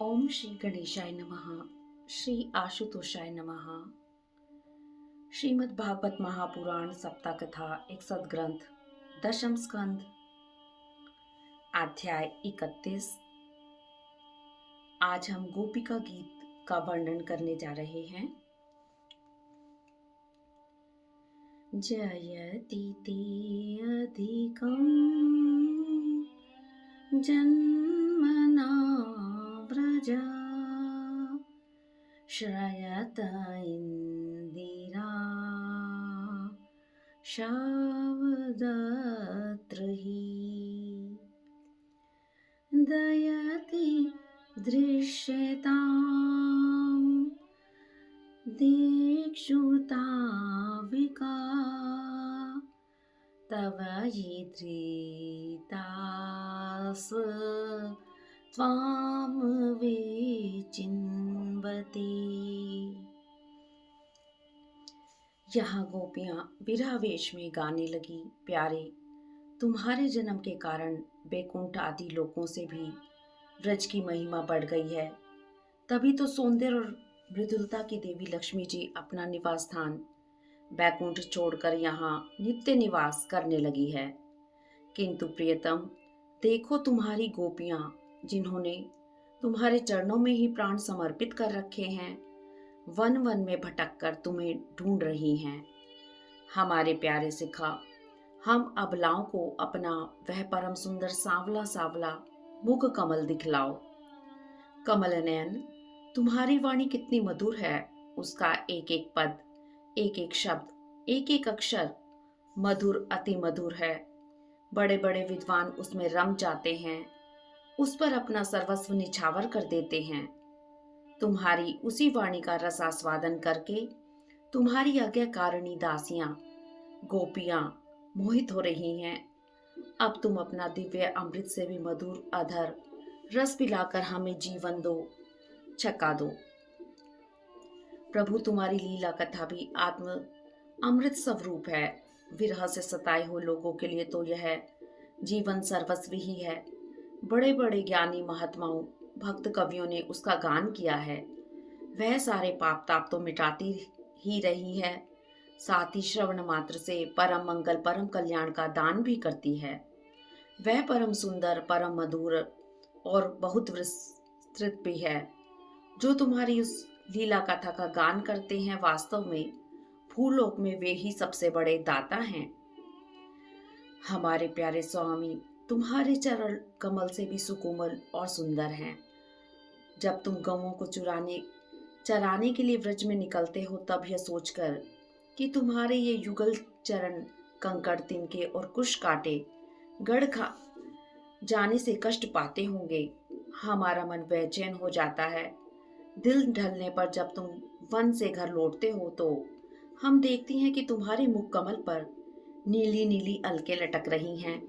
ओम श्री गणेशाय नमः। श्री आशुतोषाय नमः। श्रीमद् भागवत महापुराण सप्ताह कथा एक सदग्रंथ दशम स्कंद अध्याय 31। आज हम गोपिका गीत का वर्णन करने जा रहे हैं। जयति ते अधिकं जन्मना व्रजा श्रयत इंदिरा शावदत्र हि दयति दृश्यताम् दिक्षुताविका तव यित्रितास त्वां विचिन्वते। यहाँ गोपियाँ विरहवेश में गाने लगी, प्यारे तुम्हारे जन्म के कारण बैकुंठ आदि लोकों से भी ब्रज की महिमा बढ़ गई है। तभी तो सौंदर्य और मृदुलता की देवी लक्ष्मी जी अपना निवास स्थान बैकुंठ छोड़कर यहाँ नित्य निवास करने लगी है। किंतु प्रियतम, देखो तुम्हारी गोपियाँ जिन्होंने तुम्हारे चरणों में ही प्राण समर्पित कर रखे हैं, वन वन में भटक कर तुम्हें ढूंढ रही हैं। हमारे प्यारे सिखा, हम अबलाओं को अपना वह परम सुंदर सांवला सांवला मुख कमल दिखलाओ। कमल नयन, तुम्हारी वाणी कितनी मधुर है। उसका एक एक पद, एक एक शब्द, एक एक अक्षर मधुर अति मधुर है। बड़े बड़े विद्वान उसमें रम जाते हैं, उस पर अपना सर्वस्व निछावर कर देते हैं। तुम्हारी उसी वाणी का रसास्वादन करके तुम्हारी आज्ञाकारिणी दासियां गोपियां मोहित हो रही हैं। अब तुम अपना दिव्य अमृत से भी मधुर अधर रस पिलाकर हमें जीवन दो, छका दो। प्रभु, तुम्हारी लीला कथा भी आत्म अमृत स्वरूप है। विरह से सताए हुए लोगों के लिए तो यह जीवन सर्वस्व ही है। बड़े बड़े ज्ञानी महात्माओं भक्त कवियों ने उसका गान किया है। वह सारे पाप ताप तो मिटाती ही रही है, साथ ही श्रवण मात्र से परम मंगल परम कल्याण का दान भी करती है। वह परम सुंदर परम मधुर और बहुत विस्तृत भी है। जो तुम्हारी उस लीला कथा का गान करते हैं, वास्तव में भूलोक में वे ही सबसे बड़े दाता हैं। हमारे प्यारे स्वामी, तुम्हारे चरण कमल से भी सुकोमल और सुंदर हैं। जब तुम गौओं को चराने के लिए व्रज में निकलते हो, तब यह सोचकर कि तुम्हारे ये युगल चरण कंकड़ तिनके और कुश काटे गढ़ खा जाने से कष्ट पाते होंगे, हमारा मन बेचैन हो जाता है। दिल ढलने पर जब तुम वन से घर लौटते हो तो हम देखती हैं कि तुम्हारे मुख कमल पर नीली नीली अलके लटक रही हैं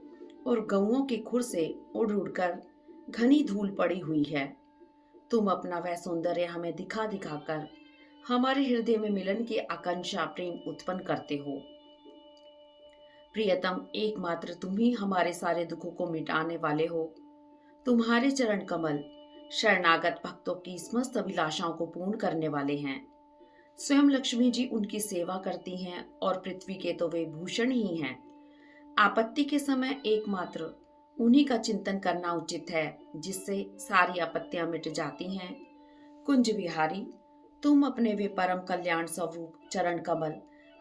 और गौओं के खुर से उड़ उड़कर घनी धूल पड़ी हुई है। तुम अपना वह सौंदर्य हमें दिखा दिखाकर हमारे हृदय में मिलन की आकांक्षा प्रेम उत्पन्न करते हो। प्रियतम, एकमात्र तुम ही हमारे सारे दुखों को मिटाने वाले हो। तुम्हारे चरण कमल शरणागत भक्तों की समस्त अभिलाषाओं को पूर्ण करने वाले हैं। स्वयं लक्ष्मी जी उनकी सेवा करती हैं और पृथ्वी के तो वे भूषण ही हैं। आपत्ति के समय एकमात्र उन्हीं का चिंतन करना उचित है, जिससे सारी आपत्तियां मिट जाती हैं। कुंज विहारी, तुम अपने वे परम कल्याण स्वरूप चरण कमल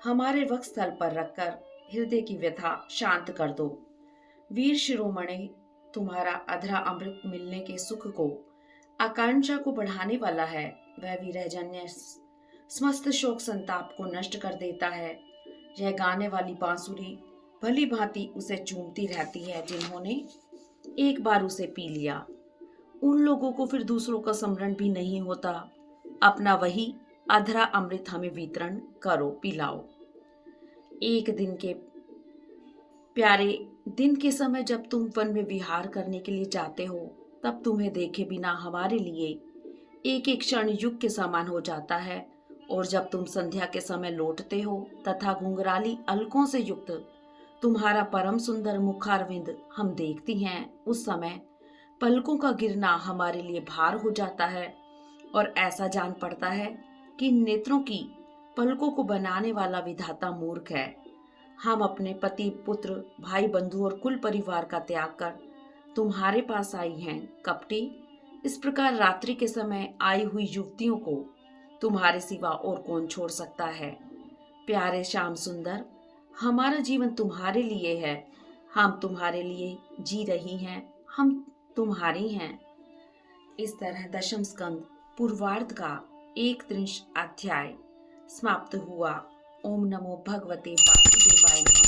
हमारे वक्षस्थल पर रखकर हृदय की व्यथा शांत कर दो। वीर शिरोमणि, तुम्हारा अधरा अमृत मिलने के सुख को आकांक्षा को बढ़ाने वाला है। वह विरहजन्य समस्त शोक संताप को नष्ट कर देता है। यह गाने वाली बांसुरी भली भांति उसे चूमती रहती है। जिन्होंने एक बार उसे पी लिया, उन लोगों को फिर दूसरों का स्मरण भी नहीं होता। अपना वही अधरा अमृत हमें वितरण करो, पिलाओ। एक दिन के प्यारे दिन के समय जब तुम वन में विहार करने के लिए जाते हो, तब तुम्हें देखे बिना हमारे लिए एक एक क्षण युग के समान हो जाता है। और जब तुम संध्या के समय लौटते हो तथा घुंघराली अलकों से युक्त तुम्हारा परम सुंदर मुखारविंद हम देखती हैं, उस समय पलकों का गिरना हमारे लिए भार हो जाता है और ऐसा जान पड़ता है कि नेत्रों की पलकों को बनाने वाला विधाता मूर्ख है। हम अपने पति, पुत्र, भाई, बंधु और कुल परिवार का त्याग कर तुम्हारे पास आई हैं, कपटी। इस प्रकार रात्रि के समय आई हुई युवतियों को तुम्हारे सिवा और कौन छोड़ सकता है? प्यारे श्याम सुंदर, हमारा जीवन तुम्हारे लिए है। हम तुम्हारे लिए जी रही हैं, हम तुम्हारी हैं। इस तरह दशम स्कंद पूर्वार्ध का 31 अध्याय समाप्त हुआ। ओम नमो भगवते वासुदेवाय नमः।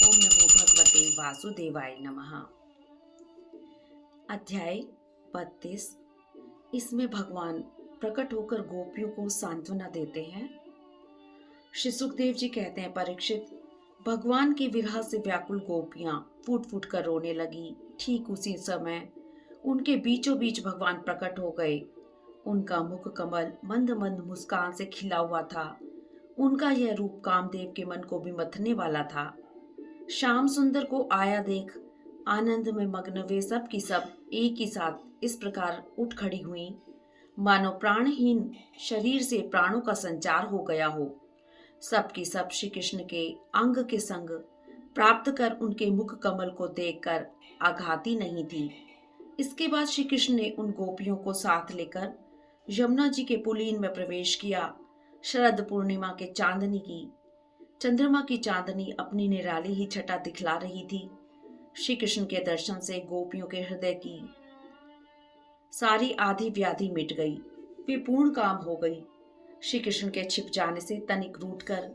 ओम नमो भगवते वासुदेवाय नमः। अध्याय 32। इसमें भगवान प्रकट होकर गोपियों को सांत्वना देते हैं। श्री सुखदेव जी कहते हैं, परीक्षित, भगवान के विरह से व्याकुल गोपियां फूट फूट कर रोने लगी। ठीक उसी समय उनके बीचों बीच भगवान प्रकट हो गए। उनका मुख कमल मंद मंद मुस्कान से खिला हुआ था। उनका यह रूप कामदेव के मन को भी मथने वाला था। श्याम सुंदर को आया देख आनंद में मग्न वे सब की सब एक ही साथ इस प्रकार उठ खड़ी हुई, मानो प्राणहीन शरीर से प्राणों का संचार हो गया हो। सब की सब श्री कृष्ण के अंग के संग प्राप्त कर उनके मुख कमल को देखकर आघाती नहीं थी। इसके बाद श्री कृष्ण ने उन गोपियों को साथ लेकर यमुना जी के पुलीन में प्रवेश किया। शरद पूर्णिमा के चंद्रमा की चांदनी अपनी निराली ही छटा दिखला रही थी। श्री कृष्ण के दर्शन से गोपियों के हृदय की सारी आधी व्याधि मिट गई। वे पूर्ण काम हो गई। श्री कृष्ण के छिप जाने से तनिक रूठ कर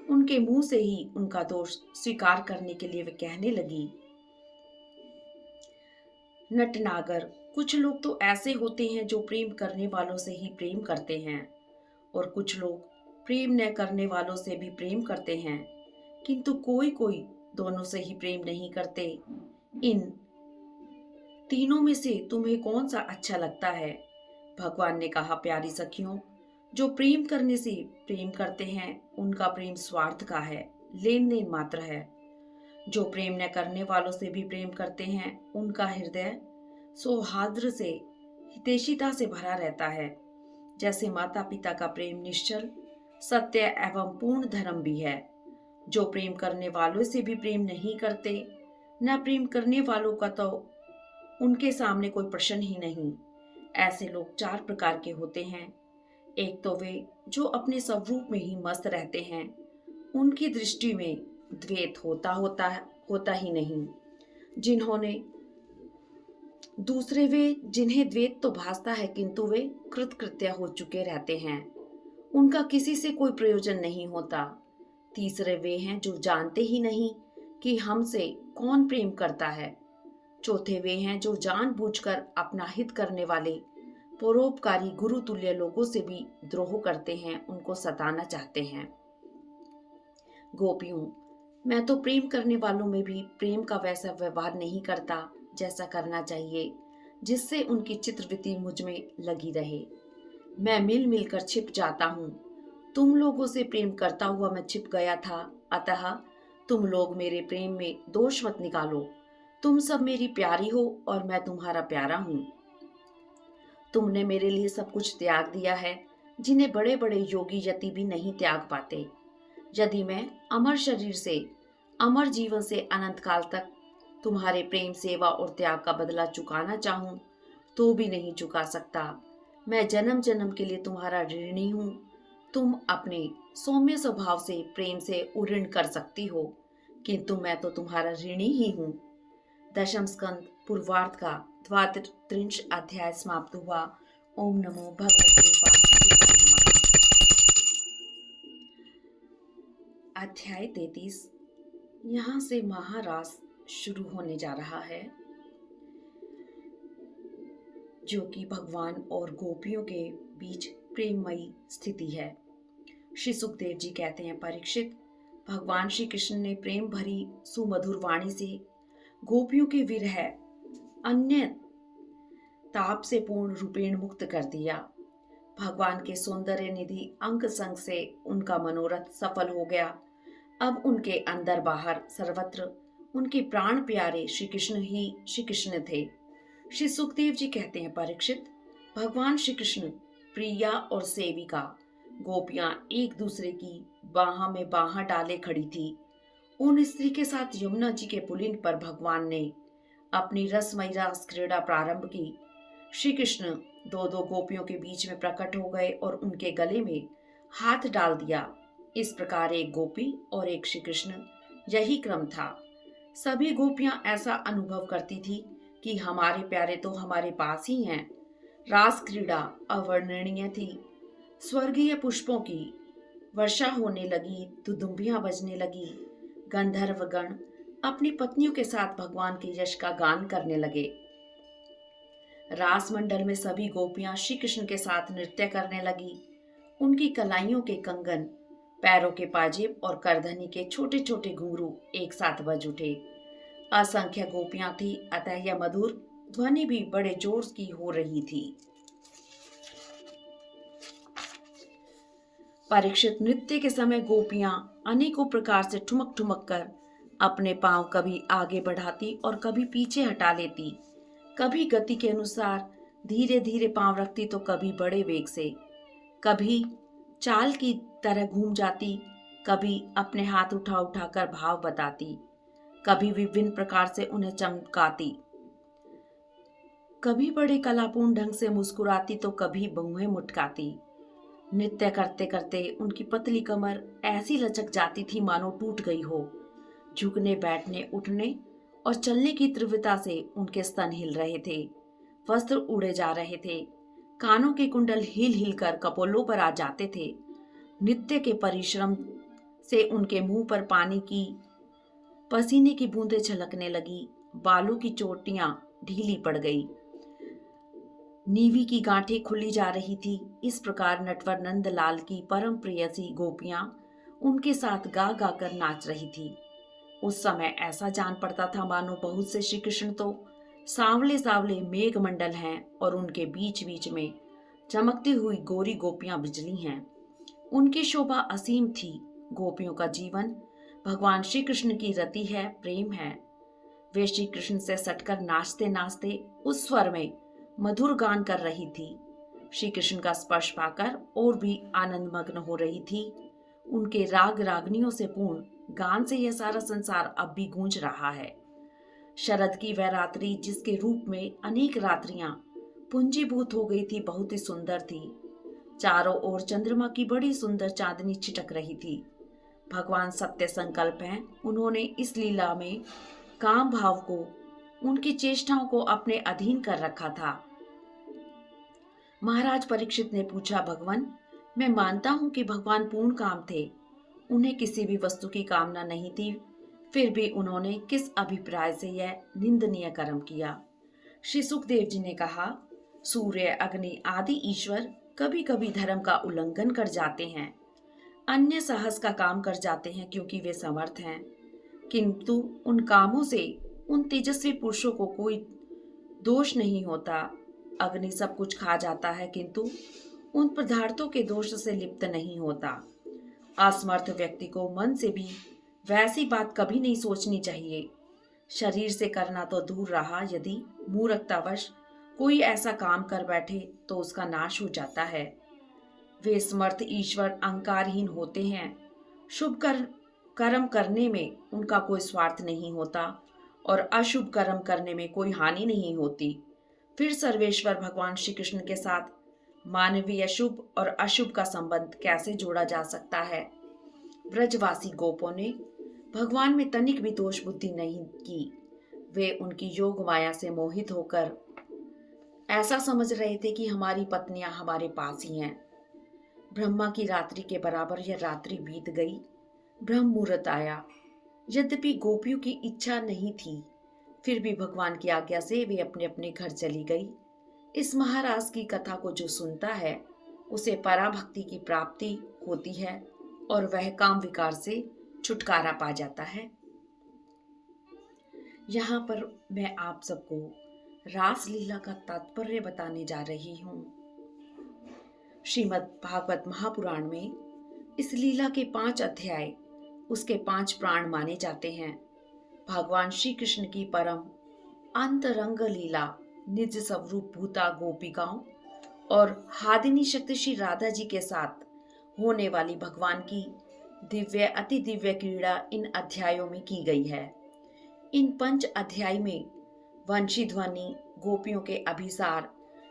उनके मुंह से ही उनका दोष स्वीकार करने के लिए वे कहने लगी, नटनागर, कुछ लोग तो ऐसे होते हैं जो प्रेम करने वालों से ही प्रेम करते हैं और कुछ लोग प्रेम न करने वालों से भी प्रेम करते हैं, किंतु कोई कोई दोनों से ही प्रेम नहीं करते। इन तीनों में से तुम्हें कौन सा अच्छा लगता है? भगवान ने कहा, प्यारी सखियों, जो प्रेम करने से प्रेम करते हैं उनका प्रेम स्वार्थ का है, लेन देन मात्र है। जो प्रेम न करने वालों से भी प्रेम करते हैं उनका हृदय सौहार्द से, हितैषिता से भरा रहता है। जैसे माता पिता का प्रेम निश्चल, सत्य एवं पूर्ण धर्म भी है। जो प्रेम करने वालों से भी प्रेम नहीं करते, न प्रेम करने वालों का तो उनके सामने कोई प्रश्न ही नहीं। ऐसे लोग 4 प्रकार के होते हैं। एक तो वे जो अपने स्वरूप में ही मस्त रहते हैं, उनकी दृष्टि में द्वैत होता ही नहीं। दूसरे वे जिन्हें द्वैत तो भासता है किंतु वे कृतकृत्य हो चुके रहते हैं, उनका किसी से कोई प्रयोजन नहीं होता। तीसरे वे हैं जो जानते ही नहीं कि हमसे कौन प्रेम करता है। चौथे वे हैं जो जानबूझकर अपना हित करने वाले परोपकारी गुरु तुल्य लोगों से भी द्रोह करते हैं, उनको सताना चाहते हैं। गोपियों, मैं तो प्रेम करने वालों में भी प्रेम का वैसा व्यवहार नहीं करता जैसा करना चाहिए, जिससे उनकी चित्रवृत्ति मुझ में लगी रहे। मैं मिल मिलकर छिप जाता हूँ। तुम लोगों से प्रेम करता हुआ मैं छिप गया था, अतः तुम लोग मेरे प्रेम में दोष मत निकालो। तुम सब मेरी प्यारी हो और मैं तुम्हारा प्यारा हूँ। तुमने मेरे लिए सब कुछ त्याग दिया है, जिन्हें बड़े बड़े योगी यति भी नहीं त्याग पाते। यदि मैं अमर शरीर से, अमर जीवन से अनंत काल तक तुम्हारे प्रेम, सेवा और त्याग का बदला चुकाना चाहूं तो भी नहीं चुका सकता। मैं जन्म जन्म के लिए तुम्हारा ऋणी हूँ। तुम अपने सौम्य स्वभाव से प्रेम से उऋण कर सकती हो, किंतु मैं तो तुम्हारा ऋणी ही हूँ। दशम स्कंद पूर्वार्ध का 32 अध्याय समाप्त हुआ। ओम नमो भगवते वासुदेवाय नमः। अध्याय 33। यहाँ से महारास शुरू होने जा रहा है, जो कि भगवान और गोपियों के बीच प्रेममयी स्थिति है। श्री सुखदेव जी कहते हैं, परीक्षित, भगवान श्री कृष्ण ने प्रेम भरी सुमधुर वाणी से गोपियों के विरह अन्य ताप से पूर्ण रूपेण मुक्त कर दिया। भगवान के सौंदर्य निधि अंक संग से उनका मनोरथ सफल हो गया। अब उनके अंदर बाहर सर्वत्र उनके प्राण प्यारे श्री कृष्ण ही श्री कृष्ण थे। श्री सुखदेव जी कहते हैं, परीक्षित, भगवान श्री कृष्ण, प्रिया और सेविका गोपियां एक दूसरे की बाह में बाह डाले खड़ी थी। उन स्त्री के साथ यमुना जी के पुलिन पर भगवान ने अपनी रसमयी रास क्रीड़ा प्रारंभ की। श्री कृष्ण दो दो गोपियों के बीच में प्रकट हो गए और उनके गले में हाथ डाल दिया। इस प्रकार एक गोपी और एक श्री कृष्ण, यही क्रम था। सभी गोपियां ऐसा अनुभव करती थी कि हमारे प्यारे तो हमारे पास ही हैं। रास क्रीड़ा अवर्णनीय थी। स्वर्गीय पुष्पों की वर्षा होने लगी, दुदुम्बियां बजने लगी। गंधर्वगण अपनी पत्नियों के साथ भगवान के यश का गान करने लगे। रास मंडल में सभी गोपियां श्री कृष्ण के साथ नृत्य करने लगी। उनकी कलाइयों के कंगन, पैरों के पाजेब और करधनी के छोटे छोटे घुंघरू एक साथ बज उठे। असंख्य गोपियां थी, अतः यह मधुर ध्वनि भी बड़े जोर की हो रही थी। परीक्षित, नृत्य के समय गोपियां अनेकों प्रकार से ठुमक ठुमक कर अपने पांव कभी आगे बढ़ाती और कभी पीछे हटा लेती। कभी गति के अनुसार धीरे धीरे पांव रखती तो कभी बड़े वेग से, कभी चाल की तरह घूम जाती, कभी अपने हाथ उठा उठाकर भाव बताती, कभी विभिन्न प्रकार से उन्हें चमकाती, कभी बड़े कलापूर्ण ढंग से मुस्कुराती तो कभी भौहें मुटकाती। नृत्य करते करते उनकी पतली कमर ऐसी लचक जाती थी मानो टूट गई हो। झुकने, बैठने, उठने और चलने की तीव्रता से उनके स्तन हिल रहे थे, वस्त्र उड़े जा रहे थे, कानों के कुंडल हिल हिल कर कपोलों पर आ जाते थे। नृत्य के परिश्रम से उनके मुंह पर पानी की, पसीने की बूंदें छलकने लगी। बालों की चोटियां ढीली पड़ गई, नीवी की गांठें खुली जा रही थी। इस प्रकार नटवर नंदलाल की परम प्रेयसी गोपियां उनके साथ गा गा कर नाच रही थी। उस समय ऐसा जान पड़ता था मानो बहुत से श्री कृष्ण तो सांवले सांवले मेघ मंडल हैं और उनके बीच बीच में चमकती हुई गोरी गोपियां बिजली हैं। उनकी शोभा असीम थी। गोपियों का जीवन भगवान श्री कृष्ण की रति है, प्रेम है। वे श्री कृष्ण से सटकर नाचते नाचते उस स्वर में मधुर गान कर रही थी। श्री कृष्ण का स्पर्श पाकर और भी आनंद मग्न हो रही थी। उनके राग रागनियों से पूर्ण गान से यह सारा संसार अब भी गूंज रहा है। शरद की वह रात्रि जिसके रूप में अनेक रात्रियां पुंजीभूत हो गई थी, बहुत ही सुंदर थी। चारों ओर चंद्रमा की बड़ी सुंदर चांदनी छिटक रही थी। भगवान सत्य संकल्प हैं। उन्होंने इस लीला में काम भाव को, उनकी चेष्टाओं को अपने अधीन कर रखा था। महाराज परीक्षित ने पूछा, भगवान, मैं मानता हूं कि भगवान पूर्ण काम थे, उन्हें किसी भी वस्तु की कामना नहीं थी, फिर भी उन्होंने किस अभिप्राय से यह निंदनीय कर्म किया? श्री सुखदेव जी ने कहा, सूर्य, अग्नि आदि ईश्वर कभी कभी धर्म का उल्लंघन कर जाते हैं, अन्य साहस का काम कर जाते हैं क्योंकि वे समर्थ हैं, किंतु उन कामों से उन तेजस्वी पुरुषों को कोई दोष नहीं होता। अग्नि सब कुछ खा जाता है किंतु उन पदार्थों के दोष से लिप्त नहीं होता। असमर्थ व्यक्ति को मन से भी वैसी बात कभी नहीं सोचनी चाहिए। शरीर से करना तो दूर रहा, यदि मूर्खतावश कोई ऐसा काम कर बैठे तो उसका नाश हो जाता है। वे समर्थ ईश्वर अहंकारहीन होते हैं। शुभ कर्म करने में उनका कोई स्वार्थ नहीं होता और अशुभ कर्म करने में कोई हानि नहीं होती। फिर सर्वेश्वर भगवान श्री कृष्ण के साथ मानवीय शुभ और अशुभ का संबंध कैसे जोड़ा जा सकता है? ब्रजवासी गोपों ने भगवान में तनिक भी दोष बुद्धि नहीं की। वे उनकी योग माया से मोहित होकर ऐसा समझ रहे थे कि हमारी पत्नियां हमारे पास ही हैं। ब्रह्मा की रात्रि के बराबर यह रात्रि बीत गई। ब्रह्म मुहूर्त आया। यद्यपि गोपियों की इच्छा नहीं थी, फिर भी भगवान की आज्ञा से वे अपने अपने घर चली गई। इस महाराज की कथा को जो सुनता है उसे पराभक्ति की प्राप्ति होती है और वह काम विकार से छुटकारा पा जाता है। यहाँ पर मैं आप सबको रास लीला का तात्पर्य बताने जा रही हूँ। श्रीमद् भागवत महापुराण में इस लीला के 5 अध्याय, उसके 5 प्राण माने जाते हैं। भगवान श्री कृष्ण की परम अंतरंग लीला निज स्वरूप भूता गोपिकाओं और हादिनी शक्ति श्री राधा जी के साथ होने वाली भगवान की दिव्य अति दिव्य क्रीड़ा इन अध्यायों में की गई है। इन पंच अध्याय में वंशी ध्वनि, गोपियों के अभिसार,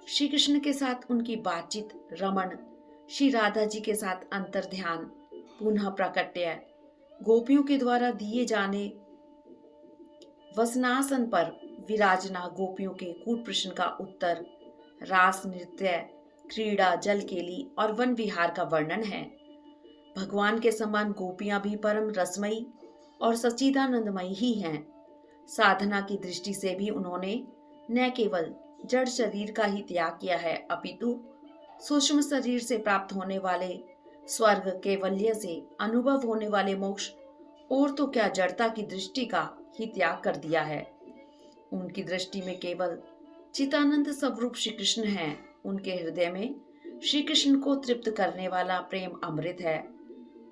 श्री कृष्ण के साथ उनकी बातचीत, रमण, श्री राधा जी के साथ अंतर ध्यान, पुनः प्रकट्य, गोपियों के द्वारा दिए जाने वसनासन पर विराजना, गोपियों के कूट प्रश्न का उत्तर, रास नृत्य, क्रीड़ा, जल केली और वन विहार का वर्णन है। भगवान के समान गोपियां भी परम रसमयी और सच्चिदानंदमयी ही हैं। साधना की दृष्टि से भी उन्होंने न केवल जड़ शरीर का ही त्याग किया है, अपितु सूक्ष्म शरीर से प्राप्त होने वाले स्वर्ग, कैवल्य से अनुभव होने वाले मोक्ष और तो क्या जड़ता की दृष्टि का ही त्याग कर दिया है। उनकी दृष्टि में केवल चितानंद स्वरूप श्री कृष्ण हैं। उनके हृदय में श्री कृष्ण को तृप्त करने वाला प्रेम अमृत है।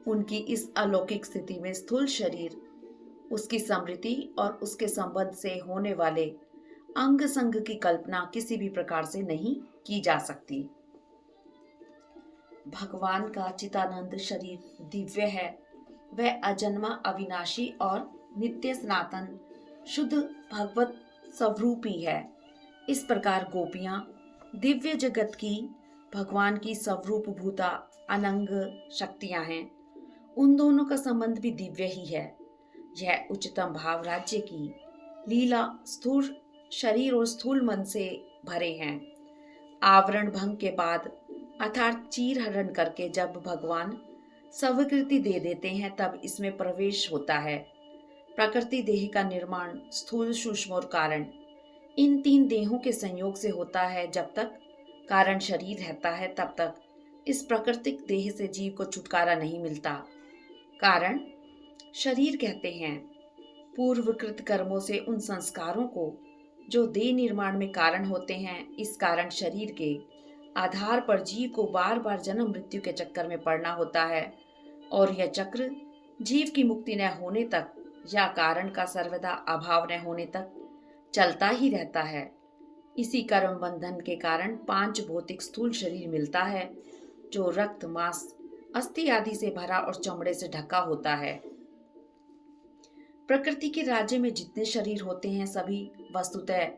उनकी इस अलौकिक स्थिति में स्थूल शरीर, उसकी समृद्धि और उसके संबंध से होने वाले अंग संग की कल्पना किसी भी प्रकार से नहीं की जा सकती। भगवान का चितानंद शरीर दिव्य है। वह अजन्मा, अविनाशी और नित्य सनातन शुद्ध भगवत स्वरूपी है। इस प्रकार गोपियां दिव्य जगत की भगवान की स्वरूप भूता अनंग शक्तियां हैं। उन दोनों का संबंध भी दिव्य ही है। यह उच्चतम भाव राज्य की लीला स्थूल शरीर और स्थूल मन से भरे हैं। आवरण भंग के बाद अर्थात चीर हरण करके जब भगवान स्वीकृति दे देते हैं, तब इसमें प्रवेश होता है। प्रकृति देह का निर्माण स्थूल, सूक्ष्म और कारण, इन तीन देहों के संयोग से होता है। जब तक कारण शरीर रहता है, तब तक इस प्राकृतिक देह से जीव को छुटकारा नहीं मिलता। कारण शरीर कहते हैं पूर्वकृत कर्मों से उन संस्कारों को जो देह निर्माण में कारण होते हैं। इस कारण शरीर के आधार पर जीव को बार बार जन्म मृत्यु के चक्कर में पड़ना होता है और यह चक्र जीव की मुक्ति न होने तक या कारण का सर्वदा अभाव न होने तक चलता ही रहता है। इसी कर्म बंधन के कारण पांच भौतिक स्थूल शरीर मिलता है, जो रक्त, मांस, अस्थि आदि से भरा और चमड़े से ढका होता है। प्रकृति के राज्य में जितने शरीर होते हैं, सभी वस्तुतः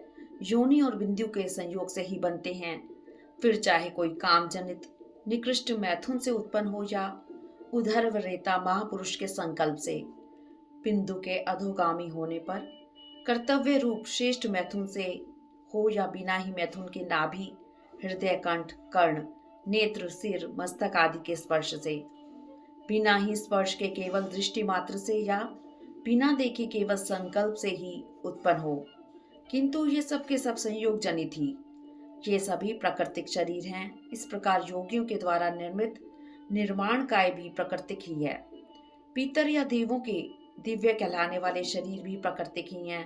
योनि और बिंदु के संयोग से ही बनते हैं। फिर चाहे कोई काम जनित निकृष्ट मैथुन से उत्पन्न हो या उधर्व रेता महापुरुष के संकल्प से। बिंदु के अधोगामी होने पर कर्तव्य रूप श्रेष्ठ मैथुन से हो या बिना ही मैथुन के नाभि, हृदय, कंठ, कर्ण, नेत्र, सिर, मस्तक आदि के स्पर्श से, बिना ही स्पर्श के केवल दृष्टि मात्र से या बिना देखे केवल संकल्प से ही उत्पन्न हो, किंतु ये सब के सब संयोग जनित ही। ये सभी प्राकृतिक शरीर हैं। इस प्रकार योगियों के द्वारा निर्मित निर्माण काय भी प्राकृतिक ही है। पितर या देवों के दिव्य कहलाने वाले शरीर भी प्राकृतिक ही हैं।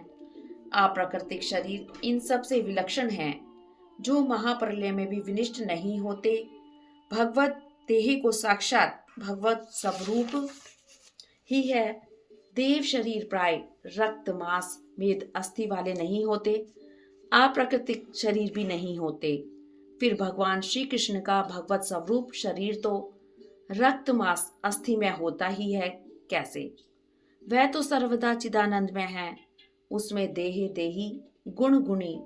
अप्राकृतिक शरीर इन सब से विलक्षण हैं, जो महाप्रलय में भी विनिष्ट नहीं होते। भगवत देह को साक्षात भगवत स्वरूप ही है। देव शरीर प्राय रक्त, मांस, मेद, अस्थि वाले नहीं होते। अप्राकृतिक शरीर भी नहीं होते। फिर भगवान श्री कृष्ण का भगवत स्वरूप शरीर तो रक्त, मांस, अस्थि में होता ही है कैसे? वह तो सर्वदा चिदानंद में है। उसमें देह देही, गुण गुणी,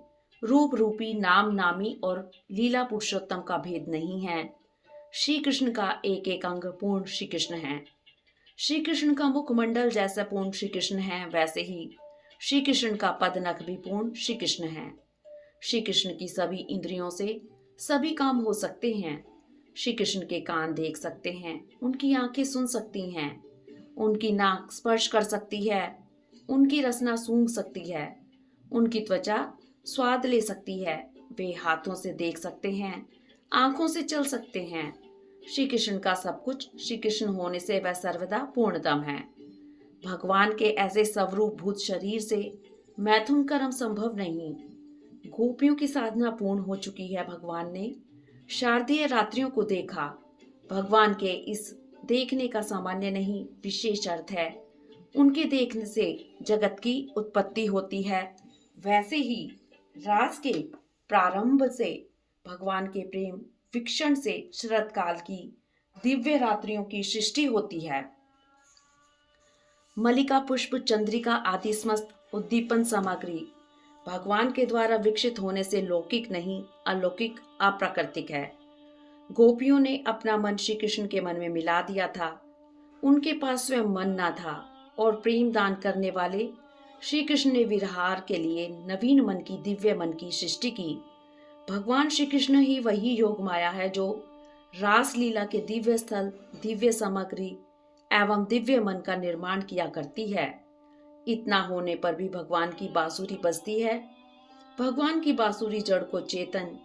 रूप रूपी, नाम नामी और लीला पुरुषोत्तम का भेद नहीं है। श्री कृष्ण का एक एक अंग पूर्ण श्री कृष्ण है। श्री कृष्ण का मुखमंडल जैसा पूर्ण श्री कृष्ण है, वैसे ही श्री कृष्ण का पदनख भी पूर्ण श्री कृष्ण है। श्री कृष्ण की सभी इंद्रियों से सभी काम हो सकते हैं। श्री कृष्ण के कान देख सकते हैं, उनकी आंखें सुन सकती हैं, उनकी नाक स्पर्श कर सकती है, उनकी रसना सूंघ सकती है, उनकी त्वचा स्वाद ले सकती है, वे हाथों से देख सकते हैं, आंखों से चल सकते हैं। श्री कृष्ण का सब कुछ श्री कृष्ण होने से वह सर्वदा पूर्णतम है। भगवान के ऐसे स्वरूप भूत शरीर से मैथुन कर्म संभव नहीं। गोपियों की साधना पूर्ण हो चुकी है। भगवान ने शारदीय रात्रियों को देखा। भगवान के इस देखने का सामान्य नहीं विशेष अर्थ है। उनके देखने से जगत की उत्पत्ति होती है, वैसे ही रास के प्रारंभ से भगवान के प्रेम विकसन से शरद काल की दिव्य रात्रियों की सृष्टि होती है। मलिका पुष्प चंद्रिका आदि समस्त उद्दीपन सामग्री भगवान के द्वारा विकसित होने से लौकिक नहीं, अलौकिक, अप्राकृतिक है। गोपियों ने अपना मन श्री कृष्ण के मन में मिला दिया था। उनके पास स्वयं मन ना था और प्रेम दान करने वाले श्री कृष्ण ने विहार के लिए नवीन मन की दिव्य मन की सृष्टि की। भगवान श्री कृष्ण ही वही योग माया है जो रास लीला के दिव्य स्थल, दिव्य सामग्री एवं दिव्य मन का निर्माण किया करती है। इतना होने पर भी भगवान की बांसुरी बजती है। भगवान की बांसुरी जड़ को चेतन,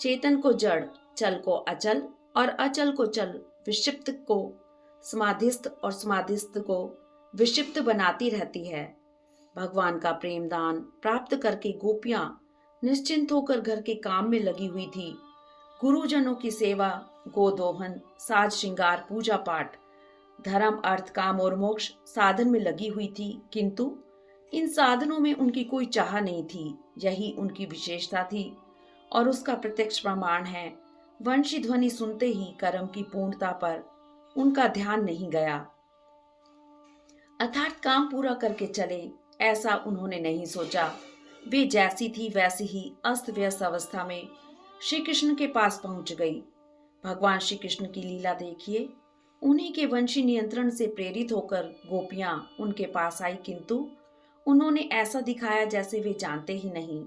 चेतन को जड़, चल को अचल और अचल को चल, विक्षिप्त को समाधिस्थ और समाधिस्थ को विक्षिप्त बनाती रहती है। भगवान का प्रेम दान प्राप्त करके गोपियां निश्चिंत होकर घर के काम में लगी हुई थी। गुरुजनों की सेवा, गोदोहन, साज श्रृंगार, पूजा पाठ, धर्म, अर्थ, काम और मोक्ष साधन में लगी हुई थी, किंतु इन साधनों में उनकी कोई चाह नहीं थी। यही उनकी विशेषता थी और उसका प्रत्यक्ष प्रमाण है। वंशी ध्वनि सुनते ही कर्म की पूर्णता पर उनका ध्यान नहीं गया, अर्थात काम पूरा करके चले, ऐसा उन्होंने नहीं सोचा। वे जैसी थी वैसी ही अस्त व्यस्त अवस्था में श्री कृष्ण के पास पहुंच गई। भगवान श्री कृष्ण की लीला देखिए। उन्हीं के वंशी नियंत्रण से प्रेरित होकर गोपियां उनके पास आई, किंतु उन्होंने ऐसा दिखाया जैसे वे जानते ही नहीं।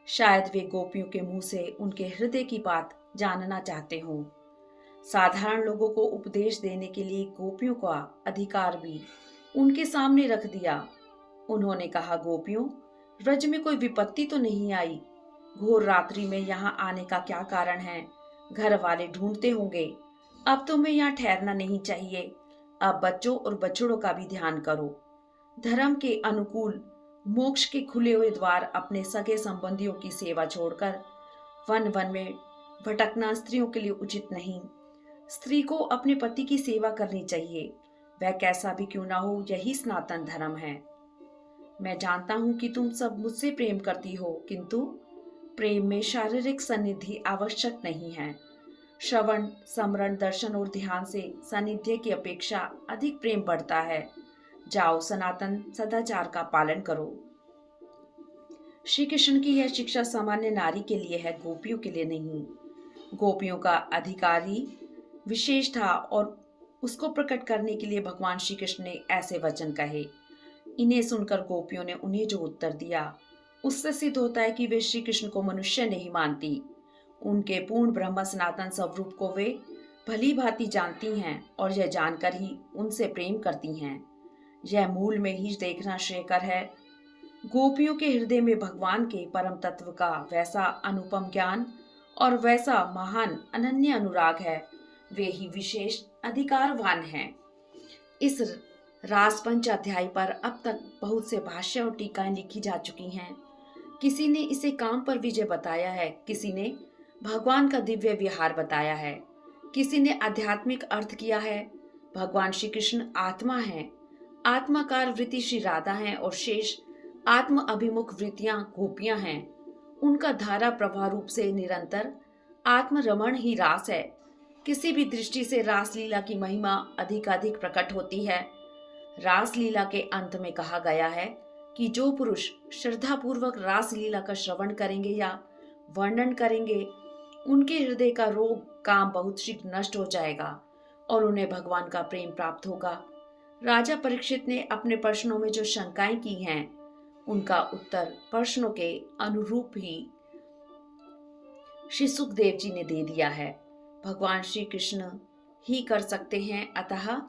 शायद वे गोपियों के मुंह से उनके हृदय की बात जानना चाहते हों। साधारण लोगों को उपदेश देने के लिए गोपियों का अधिकार भी उनके सामने रख दिया। उन्होंने कहा, गोपियों, व्रज में कोई विपत्ति तो नहीं आई? घोर रात्रि में यहाँ आने का क्या कारण है? घर वाले ढूंढते होंगे। अब तुम्हें यहाँ ठहरना नहीं चाहिए। अब बच्चों और बछड़ों का भी ध्यान करो। धर्म के अनुकूल मोक्ष के खुले हुए द्वार अपने सगे संबंधियों की सेवा छोड़कर वन वन में भटकना स्त्रियों के लिए उचित नहीं। स्त्री को अपने पति की सेवा करनी चाहिए, वह कैसा भी क्यों ना हो। यही सनातन धर्म है। मैं जानता हूं कि तुम सब मुझसे प्रेम करती हो, किंतु प्रेम में शारीरिक सानिध्य आवश्यक नहीं है। श्रवण, स्मरण, दर्शन और ध्यान से सानिध्य की अपेक्षा अधिक प्रेम बढ़ता है। जाओ, सनातन सदाचार का पालन करो। श्री कृष्ण की यह शिक्षा सामान्य नारी के लिए है, गोपियों के लिए नहीं। गोपियों का अधिकारी विशेष था और उसको प्रकट करने के लिए भगवान श्री कृष्ण ने ऐसे वचन कहे। इन्हें सुनकर गोपियों ने उन्हें जो उत्तर दिया, उससे सिद्ध होता है कि वे श्री कृष्ण को मनुष्य नहीं मानती। उनके पूर्ण ब्रह्म सनातन स्वरूप को वे भली भांति जानती हैं और यह जानकर ही उनसे प्रेम करती हैं। यह मूल में ही देखना श्रेयकर है। गोपियों के हृदय में भगवान के परम तत्व का वैसा अनुपम ज्ञान और वैसा महान अनन्य अनुराग है, वे ही विशेष अधिकारवान हैं। इस रासपंच अध्याय पर अब तक बहुत से भाष्य और टीकाएं लिखी जा चुकी हैं। किसी ने इसे काम पर विजय बताया है, किसी ने भगवान का दिव्य विहार बताया है, किसी ने आध्यात्मिक अर्थ किया है। भगवान श्री कृष्ण आत्मा है, आत्माकार वृत्ति श्री राधा है और शेष आत्म अभिमुख वृत्तियां गोपियां हैं। उनका धारा प्रवाह रूप से निरंतर आत्मरमण ही रास है। किसी भी दृष्टि से रासलीला की महिमा अधिकाधिक प्रकट होती है। रासलीला के अंत में कहा गया है कि जो पुरुष श्रद्धापूर्वक रासलीला का श्रवण करेंगे या वर्णन करेंगे, उनके हृदय का रोग काम बहुत शीघ्र नष्ट हो जाएगा और उन्हें भगवान का प्रेम प्राप्त होगा। राजा परीक्षित ने अपने प्रश्नों में जो शंकाएं की हैं, उनका उत्तर प्रश्नों के अनुरूप ही श्री सुखदेव जी ने दे दिया है। भगवान श्री कृष्ण ही कर सकते हैं। अतः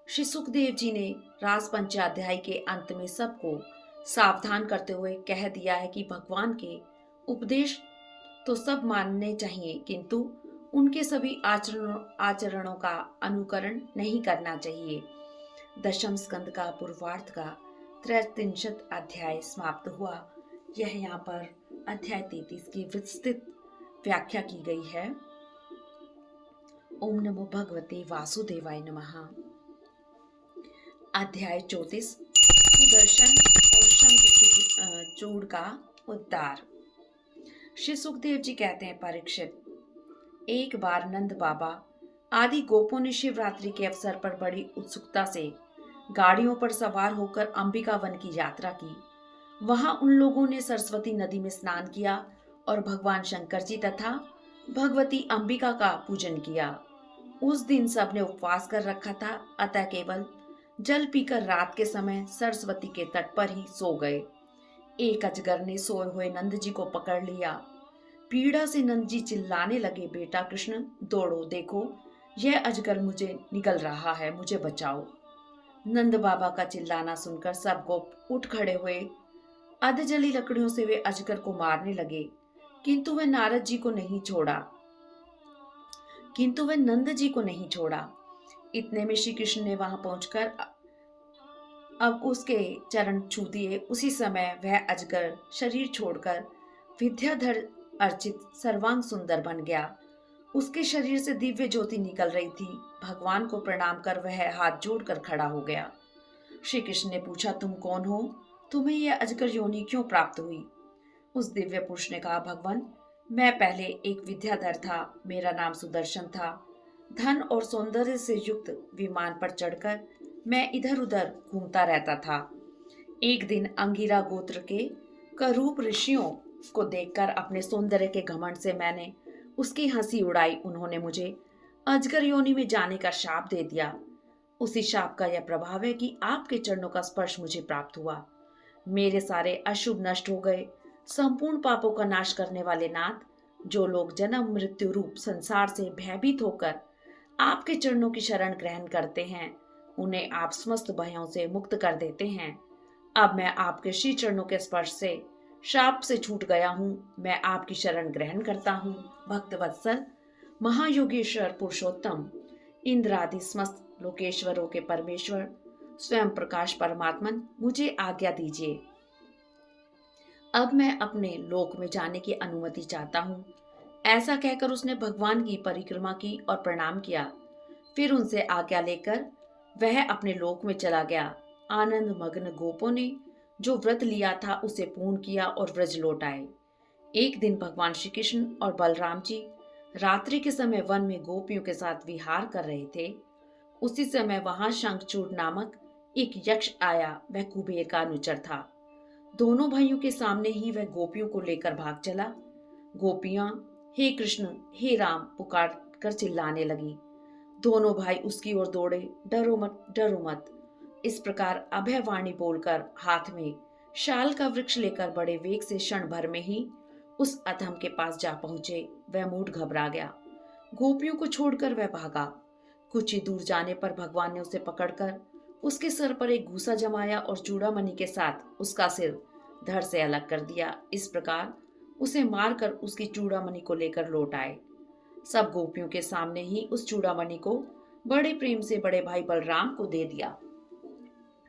श्री सुखदेव जी ने रास पंचाध्याय के अंत में सबको सावधान करते हुए कह दिया है कि भगवान के उपदेश तो सब मानने चाहिए, किंतु उनके सभी आचरणों का अनुकरण नहीं करना चाहिए। दशम स्कंद का पूर्वार्ध का 33 अध्याय समाप्त हुआ। यह यहाँ पर अध्याय 33 की विस्तृत व्याख्या की गई है। ओम नमो भगवते वासुदेवाय नमः। अध्याय 34 सुदर्शन और शंखचूड़ का उद्धार। श्री सुखदेव जी कहते हैं, परीक्षित, एक बार नंद बाबा आदि गोपों ने शिवरात्रि के अवसर पर बड़ी उत्सुकता से गाड़ियों पर सवार होकर अंबिका वन की यात्रा की। वहां उन लोगों ने सरस्वती नदी में स्नान किया और भगवान शंकर जी तथा भगवती अंबिका का पूजन किया। उस दिन सबने उपवास कर रखा था, अतः केवल जल पीकर रात के समय सरस्वती के तट पर ही सो गए। एक अजगर ने सोए हुए नंद जी को पकड़ लिया। पीड़ा से नंद जी चिल्लाने लगे, बेटा कृष्ण दौड़ो, देखो यह अजगर मुझे निगल रहा है, मुझे बचाओ। नंद बाबा का चिल्लाना सुनकर सब गोप उठ खड़े हुए। अधजली लकड़ियों से वे अजगर को मारने लगे, किंतु वह नारद जी को नहीं छोड़ा, किंतु वह नंद जी को नहीं छोड़ा। इतने में श्री कृष्ण ने वहां पहुंचकर अब उसके चरण छू दिए। उसी समय वह अजगर शरीर छोड़कर विद्याधर अर्चित सर्वांग सुंदर बन गया। उसके शरीर से दिव्य ज्योति निकल रही थी। भगवान को प्रणाम कर वह हाथ जोड़कर खड़ा हो गया। श्री कृष्ण ने पूछा, तुम कौन हो? तुम्हें यह अजगर योनि क्यों प्राप्त हुई? उस दिव्य पुरुष ने कहा, भगवान, मैं पहले एक विद्याधर था, मेरा नाम सुदर्शन था। धन और सौंदर्य से युक्त विमान पर चढ़कर मैं इधर उधर घूमता रहता था। एक दिन अंगिरा गोत्र के करूप ऋषियों को देखकर अपने सौंदर्य के घमंड से मैंने उसकी हंसी उड़ाई। उन्होंने मुझे अजगर योनि में जाने का शाप दे दिया। उसी शाप का यह प्रभाव है कि आपके चरणों का स्पर्श मुझे प्राप्त हुआ। मेरे सारे अशुभ नष्ट हो गए। संपूर्ण पापों का नाश करने वाले नाथ, जो लोग जन्म मृत्यु रूप संसार से भयभीत होकर आपके चरणों की शरण ग्रहण करते हैं, उन्हें आप समस्त भयों से मुक्त कर देते हैं। अब मैं आपके श्री चरणों के स्पर्श से शाप से छूट गया हूँ। मैं आपकी शरण ग्रहण करता हूँ। भक्त वत्सल, महायोगेश्वर पुरुषोत्तम, इंद्र आदि समस्त लोकेश्वरों के परमेश्वर, स्वयं प्रकाश परमात्मन, मुझे आज्ञा दीजिए। अब मैं अपने लोक में जाने की अनुमति चाहता हूँ। ऐसा कहकर उसने भगवान की परिक्रमा की और प्रणाम किया। फिर उनसे आज्ञा लेकर वह अपने लोक में चला गया। आनंद मग्न गोपों ने जो व्रत लिया था उसे पूर्ण किया और व्रज लौट आए। एक दिन भगवान श्री कृष्ण और बलराम जी रात्रि के समय वन में गोपियों के साथ विहार कर रहे थे। उसी समय वहां शंखचूड़ नामक एक यक्ष आया। वह कुबेर का अनुचर था। दोनों भाइयों के सामने ही वह गोपियों को लेकर भाग चला। गोपियां हे कृष्ण हे राम पुकार कर चिल्लाने लगी। दोनों भाई उसकी ओर दौड़े, डरो मत डरो मत। इस प्रकार अभयवाणी बोलकर हाथ में शाल का वृक्ष लेकर बड़े वेग से क्षण भर में ही उस अधम के पास जा पहुंचे। वह मूढ़ घबरा गया। गोपियों को छोड़कर वह भागा। कुछ ही दूर जाने पर भगवान ने उसे पकड़कर उसके सर पर एक घूसा जमाया और चूड़ामणि के साथ उसका सिर धड़ से अलग कर दिया। इस प्रकार उसे मारकर उसकी चूड़ामणि को लेकर लौट आए। सब गोपियों के सामने ही उस चूड़ामणि को बड़े प्रेम से बड़े भाई बलराम को दे दिया।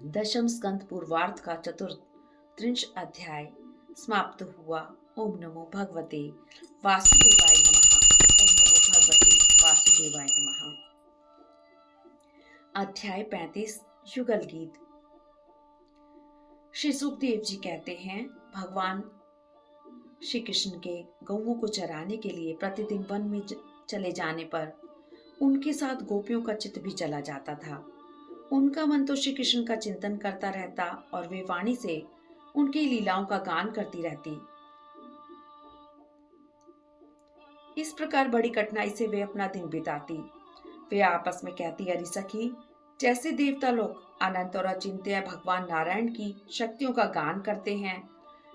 दशम स्कंद पूर्वार्ध का 34 अध्याय समाप्त हुआ। ओम नमो भगवते वासुदेवाय नमः। ओम नमो भगवते वासुदेवाय नमः। अध्याय 35 युगल गीत। श्री सुखदेव जी कहते हैं, भगवान श्री कृष्ण के गौओं को चराने के लिए प्रतिदिन वन में चले जाने पर उनके साथ गोपियों का चित्त भी चला जाता था। उनका मन तो श्री कृष्ण का चिंतन करता रहता और वे वाणी से उनकी लीलाओं का गान करती रहती। इस प्रकार बड़ी कठिनाई से वे अपना दिन बिताती। वे आपस में कहती, अरे सखी, जैसे देवता लोग अनंत और अचिंत्य भगवान नारायण की शक्तियों का गान करते हैं,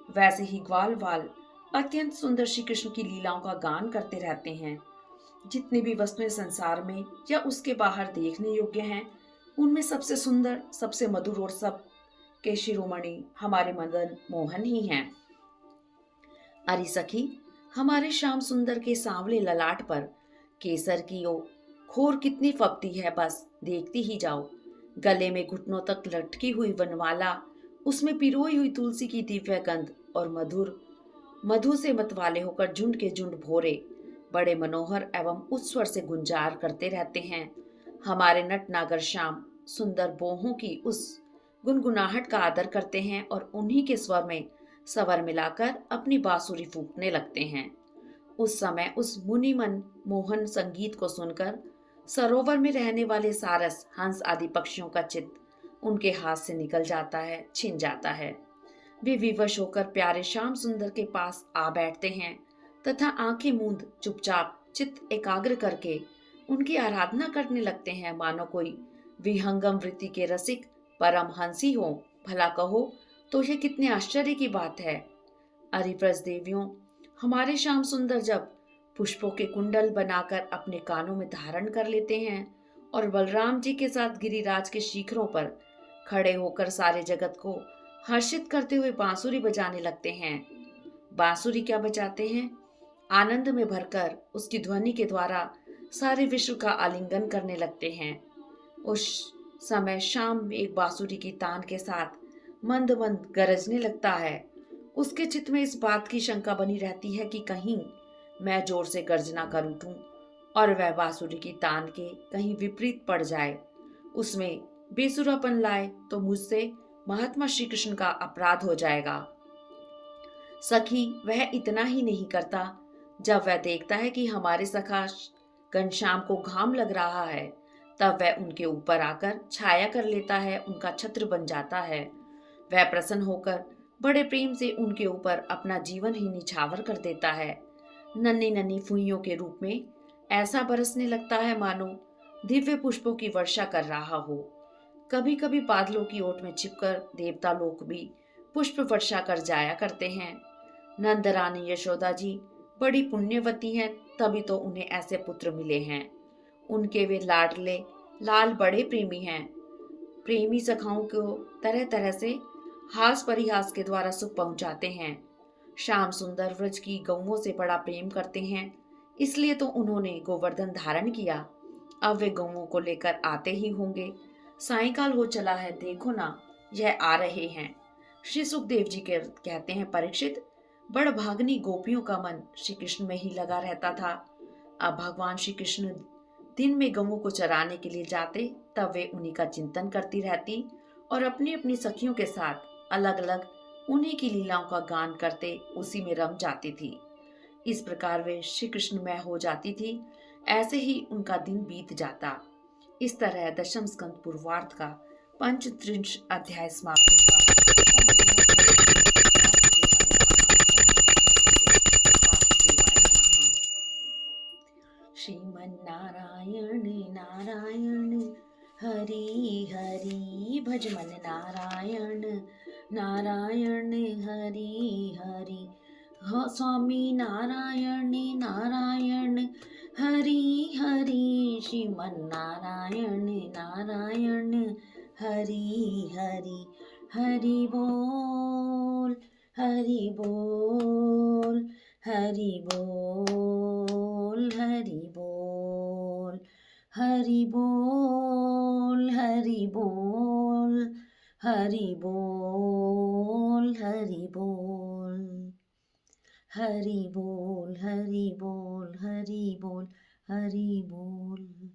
वैसे ही ग्वाल वाल अत्यंत सुंदर श्री कृष्ण की लीलाओं का गान करते रहते हैं। जितनी भी वस्तुएं संसार में या उसके बाहर देखने योग्य हैं, उनमें सबसे सुंदर, सबसे मधुर और सब के शिरोमणि हमारे मदन मोहन ही हैं। अरे सखी, हमारे श्याम सुंदर के सांवले ललाट पर केसर की खोर कितनी फबती है, बस देखती ही जाओ। गले में घुटनों तक लटकी हुई वनमाला, उसमें पिरोई हुई तुलसी की दिव्य गंध और मधु से मतवाले होकर झुंड के झुंड भोरे बड़े मनोहर एवं उच्च से गुंजार करते रहते हैं। हमारे नट नागर श्याम सुंदर बोहों की उस गुनगुनाहट का आदर करते हैं और उन्हीं के स्वर में स्वर मिलाकर अपनी बांसुरी फूंकने लगते हैं। उस समय उस मुनि मन मोहन संगीत को सुनकर सरोवर में रहने वाले सारस, हंस आदि पक्षियों का चित्त उनके हाथ से निकल जाता है, छिन जाता है। वे विवश होकर प्यारे श्याम सुंदर के पास आ बैठते हैं तथा आंखें मूंद चुपचाप चित्त एकाग्र करके उनकी आराधना करने लगते हैं, मानो कोई विहंगम वृत्ति के रसिक परम हंसी हो। भला कहो तो यह कितने आश्चर्य की बात है। अरे व्रज देवियों, हमारे श्याम सुंदर जब पुष्पों के कुंडल बनाकर अपने कानों में धारण कर लेते हैं और बलराम जी के साथ गिरिराज के शिखरों पर खड़े होकर सारे जगत को हर्षित करते हुए बांसुरी बजाने लगते हैं। बांसुरी क्या बजाते हैं? आनंद में भरकर उसकी ध्वनि के द्वारा सारे विश्व का आलिंगन करने लगते हैं। उस समय शाम एक बांसुरी की तान के साथ मंद मंद गरजने लगता है। उसके चित्त में इस बात की शंका बनी रहती है कि कहीं मैं जोर से गर्जना कर उठूं और वह बांसुरी की तान के कहीं विपरीत पड़ जाए, उसमें बेसुरापन लाए तो मुझसे महात्मा श्री कृष्ण का अपराध हो जाएगा। सखी वह इतना ही नहीं करता, जब वह देखता है कि हमारे सखा घनश्याम को घाम लग रहा है, तब वह उनके ऊपर आकर छाया कर लेता है, उनका छत्र बन जाता है। वह प्रसन्न होकर बड़े प्रेम से उनके ऊपर अपना जीवन ही निछावर कर देता है। नन्ही नन्ही फुइयों के रूप में ऐसा बरसने लगता है मानो दिव्य पुष्पों की वर्षा कर रहा हो। कभी कभी बादलों की ओट में छिपकर देवता लोग भी पुष्प वर्षा कर जाया करते हैं। नंद रानी यशोदा जी बड़ी पुण्यवती हैं, तभी तो उन्हें ऐसे पुत्र मिले हैं। उनके वे लाडले लाल बड़े प्रेमी हैं। प्रेमी सखाओं को तरह तरह से हास परिहास के द्वारा सुख पहुंचाते हैं। श्याम सुंदर व्रज की गौओं से बड़ा प्रेम करते हैं, इसलिए तो उन्होंने गोवर्धन धारण किया। अब वे गौओं को लेकर आते ही होंगे। सायंकाल हो चला है, देखो ना, यह आ रहे हैं। श्री सुखदेव जी कहते हैं, परीक्षित, बड़ भागनी गोपियों का मन श्री कृष्ण में ही लगा रहता था। अब भगवान श्री कृष्ण दिन में गौओं को चराने के लिए जाते, तब वे उन्हीं का चिंतन करती रहती और अपनी अपनी सखियों के साथ अलग अलग उन्हीं की लीलाओं का गान करते उसी में रम जाती थी। इस प्रकार वे श्री कृष्णमय हो जाती थी। ऐसे ही उनका दिन बीत जाता। इस तरह दशम स्कंद पूर्वार्ध का 35 अध्याय समाप्त हुआ। श्रीमन्नारायण नारायण हरि हरि भजमन नारायण नारायण हरि हरि स्वामी नारायण नारायण हरि हरि श्रीमन नारायण नारायण हरि हरि हरि बोल हरि बोल हरि बोल हरि बोल हरि बोल हरि बोल हरि बोल हरि बोल हरि बोल हरि बोल हरि बोल हरि बोल।